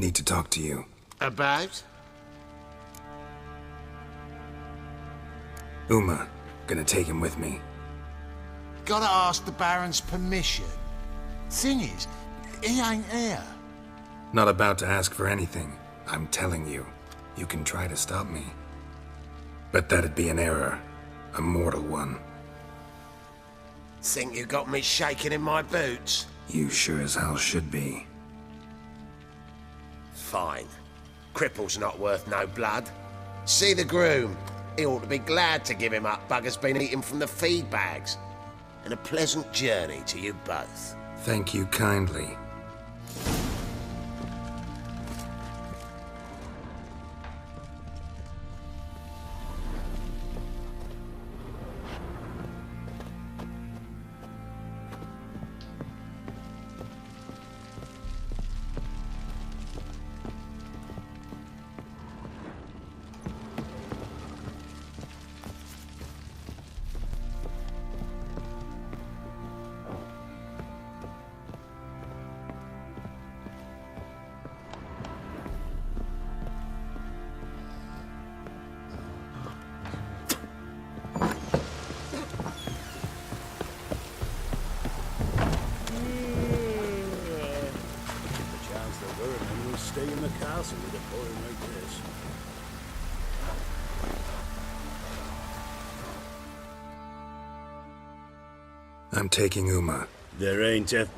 Need to talk to you. About? Uma. Gonna take him with me. Gotta ask the Baron's permission. Thing is, he ain't here. Not about to ask for anything. I'm telling you. You can try to stop me. But that'd be an error. A mortal one. Think you got me shaking in my boots? You sure as hell should be. Fine. Cripple's not worth no blood. See the groom. He ought to be glad to give him up. Bugger's been eating from the feed bags. And a pleasant journey to you both. Thank you kindly. Stay in the castle with a boy like this. I'm taking Uma. There ain't a...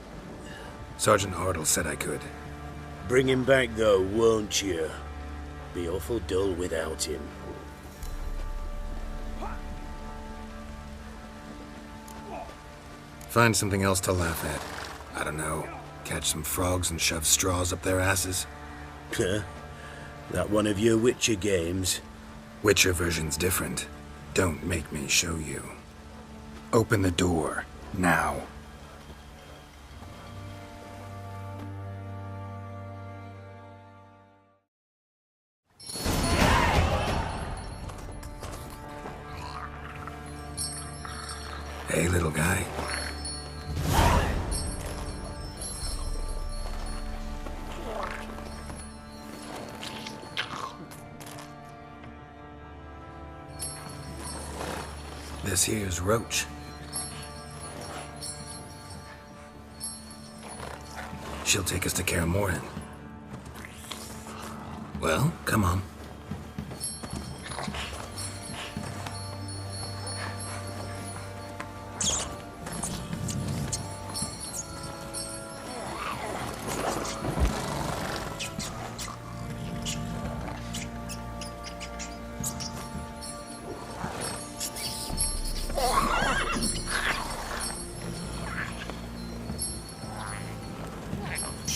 Sergeant Hartle said I could. Bring him back, though, won't you? Be awful dull without him. Find something else to laugh at. I don't know. Catch some frogs and shove straws up their asses. Huh? That one of your Witcher games? Witcher version's different. Don't make me show you. Open the door. Now. Hey, little guy. This here's Roach. She'll take us to Kaer Morhen. Well, come on.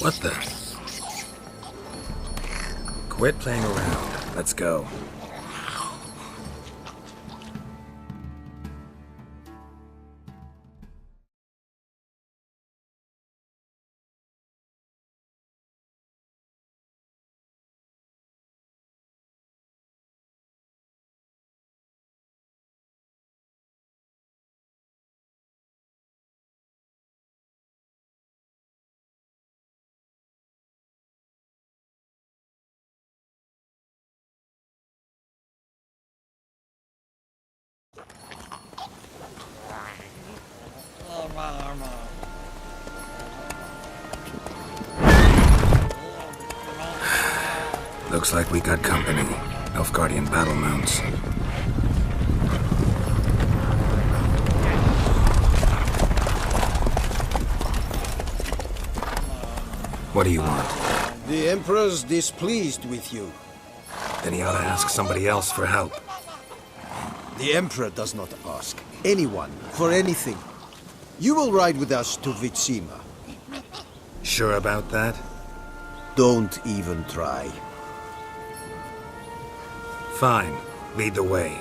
What the? Quit playing around. Let's go. Looks like we got company. Nilfgaardian battle mounts. What do you want? The Emperor's displeased with you. Then he ought to ask somebody else for help. The Emperor does not ask anyone for anything. You will ride with us to Vitsima. Sure about that? Don't even try. Fine. Lead the way.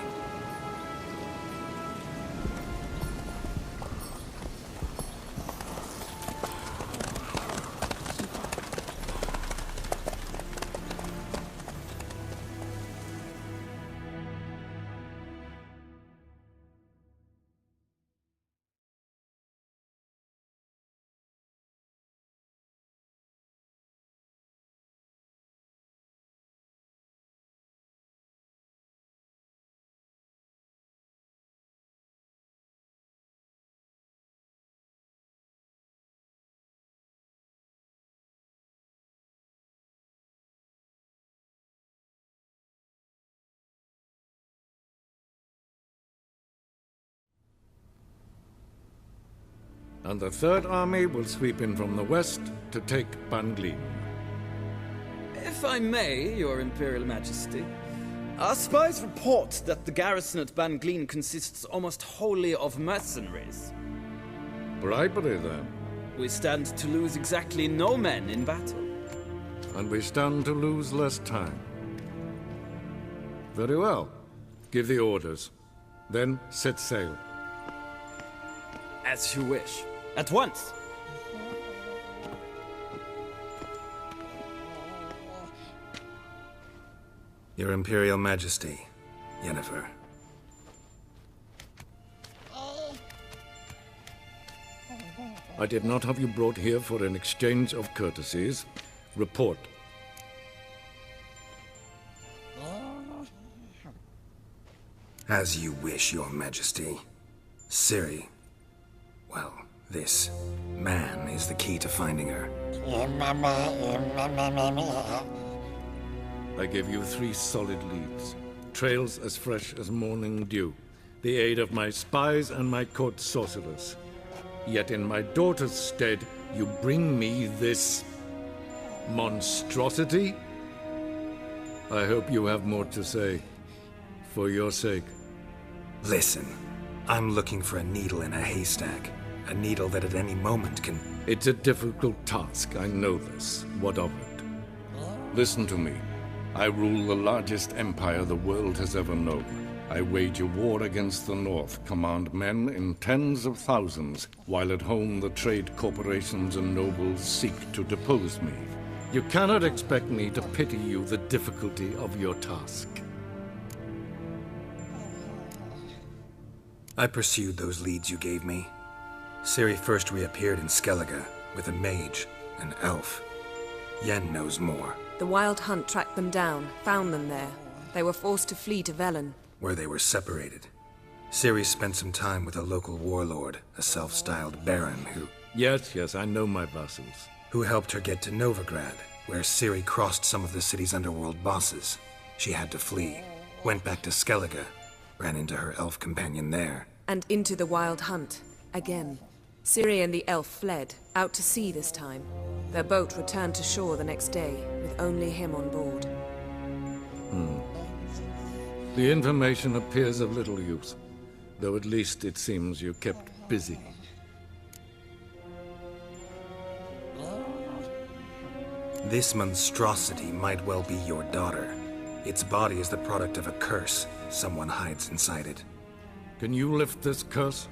and the Third Army will sweep in from the west to take Banglin. If I may, Your Imperial Majesty, our spies report that the garrison at Banglin consists almost wholly of mercenaries. Bribery, then. We stand to lose exactly no men in battle. And we stand to lose less time. Very well. Give the orders. Then set sail. As you wish. At once! Your Imperial Majesty, Yennefer. I did not have you brought here for an exchange of courtesies. Report. As you wish, Your Majesty. Ciri. Well, this man is the key to finding her. I give you 3 solid leads. Trails as fresh as morning dew. The aid of my spies and my court sorcerers. Yet in my daughter's stead, you bring me this monstrosity? I hope you have more to say. For your sake. Listen, I'm looking for a needle in a haystack. A needle that at any moment can... It's a difficult task, I know this. What of it? Listen to me. I rule the largest empire the world has ever known. I wage a war against the North, command men in tens of thousands, while at home the trade corporations and nobles seek to depose me. You cannot expect me to pity you the difficulty of your task. I pursued those leads you gave me. Ciri first reappeared in Skellige with a mage, an elf. Yen knows more. The Wild Hunt tracked them down, found them there. They were forced to flee to Velen. Where they were separated. Ciri spent some time with a local warlord, a self-styled baron who... Yes, I know my vassals. Who helped her get to Novigrad, where Ciri crossed some of the city's underworld bosses. She had to flee. Went back to Skellige. Ran into her elf companion there. And into the Wild Hunt. Again. Ciri and the elf fled, out to sea this time. Their boat returned to shore the next day, with only him on board. The information appears of little use, though at least it seems you kept busy. This monstrosity might well be your daughter. Its body is the product of a curse. Someone hides inside it. Can you lift this curse?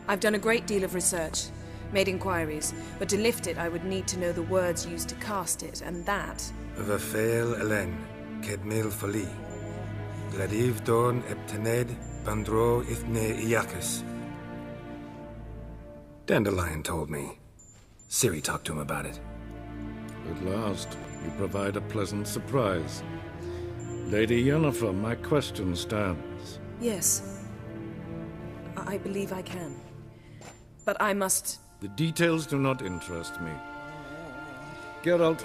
I've done a great deal of research, made inquiries, but to lift it I would need to know the words used to cast it, and that... Vafeil Elen, Kedmil Fali. Gladiv Dorn Eptened, Bandro Ithne Iacus. Dandelion told me. Ciri talked to him about it. At last, you provide a pleasant surprise. Lady Yennefer, my question stands. Yes. I believe I can. But I must... The details do not interest me. Geralt,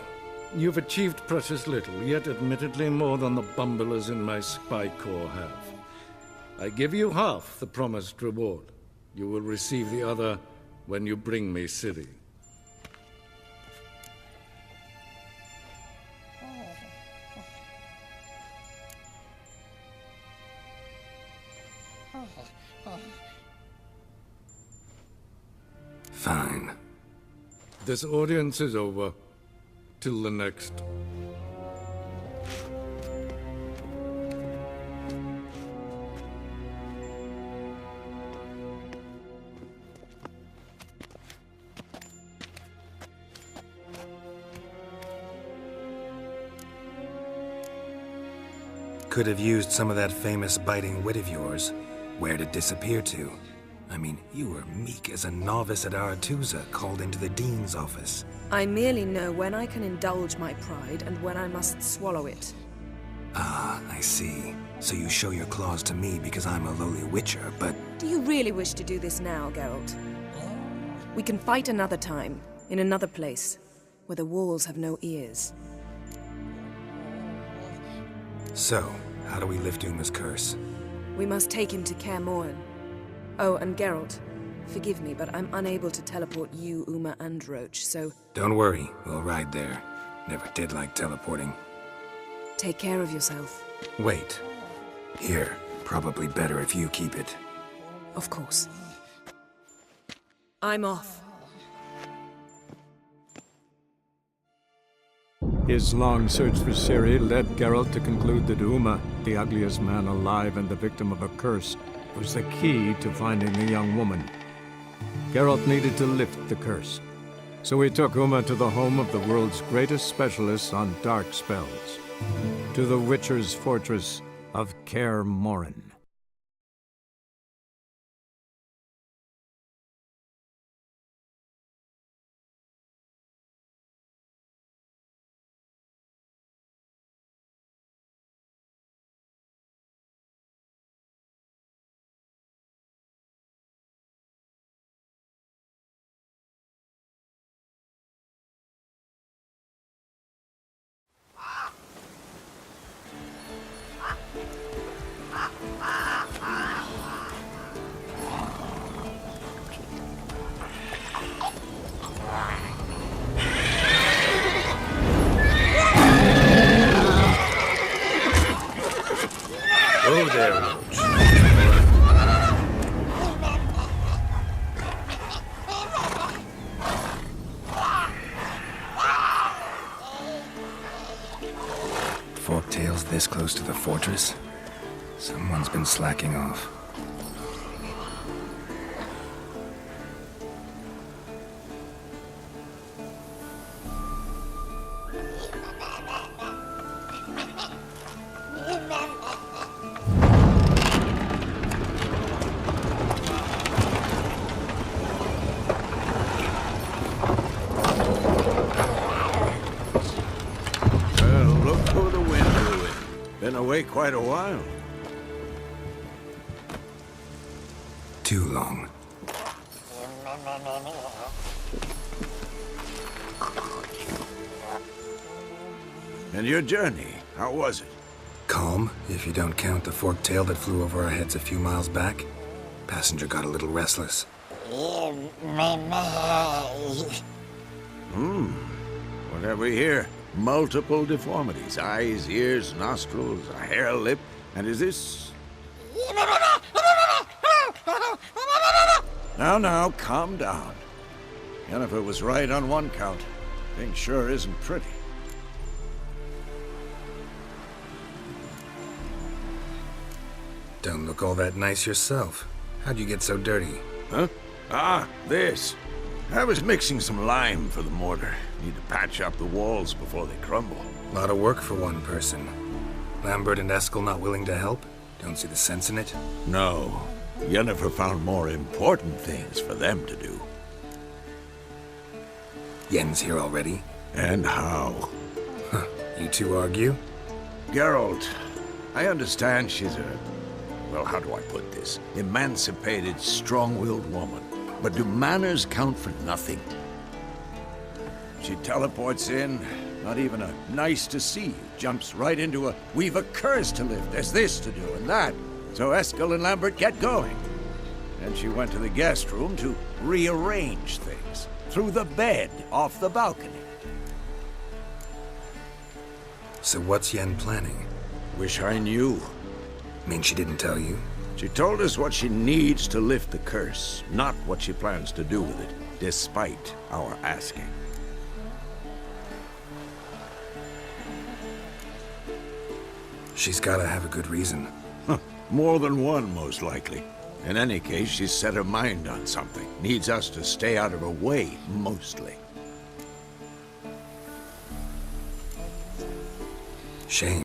you've achieved precious little, yet admittedly more than the bumblers in my spy corps have. I give you half the promised reward. You will receive the other when you bring me Ciri. Fine. This audience is over. Till the next. Could have used some of that famous biting wit of yours. Where'd it disappear to? I mean, you were meek as a novice at Aretuza called into the Dean's office. I merely know when I can indulge my pride and when I must swallow it. Ah, I see. So you show your claws to me because I'm a lowly witcher, but... Do you really wish to do this now, Geralt? We can fight another time, in another place, where the walls have no ears. So, how do we lift Uma's curse? We must take him to Kaer Morhen. Oh, and Geralt, Forgive me, but I'm unable to teleport you, Uma, and Roach, so Don't worry, we'll ride there. Never did like teleporting. take care of yourself. Wait. Here. Probably better if you keep it. Of course. I'm off. His long search for Ciri led Geralt to conclude that Uma, the ugliest man alive and the victim of a curse, was the key to finding the young woman. Geralt needed to lift the curse, so he took Uma to the home of the world's greatest specialists on dark spells, to the Witcher's fortress of Kaer Morhen. Oh, there, Roach. Forktail's this close to the fortress? Someone's been slacking off. Look who the wind blew in. Been away quite a while. Too long. And your journey, how was it? Calm, if you don't count the forktail that flew over our heads a few miles back. Passenger got a little restless. What have we here? Multiple deformities. Eyes, ears, nostrils, a hair lip. And is this... Now, calm down. Yennefer was right on one count. Thing sure isn't pretty. Don't look all that nice yourself. How'd you get so dirty? Huh? Ah, this. I was mixing some lime for the mortar. Need to patch up the walls before they crumble. A lot of work for one person. Lambert and Eskel not willing to help? Don't see the sense in it? No. Yennefer found more important things for them to do. Yen's here already? And how? Huh. You two argue? Geralt, I understand she's a... well, how do I put this? Emancipated, strong-willed woman. But do manners count for nothing? She teleports in, not even a nice to see you, jumps right into a we've a curse to lift, there's this to do and that. So Eskel and Lambert get going. And she went to the guest room to rearrange things. Through the bed, off the balcony. So what's Yen planning? Wish I knew. Mean she didn't tell you? She told us what she needs to lift the curse, not what she plans to do with it, despite our asking. She's gotta have a good reason. More than one, most likely. In any case, she's set her mind on something. Needs us to stay out of her way, mostly. Shame.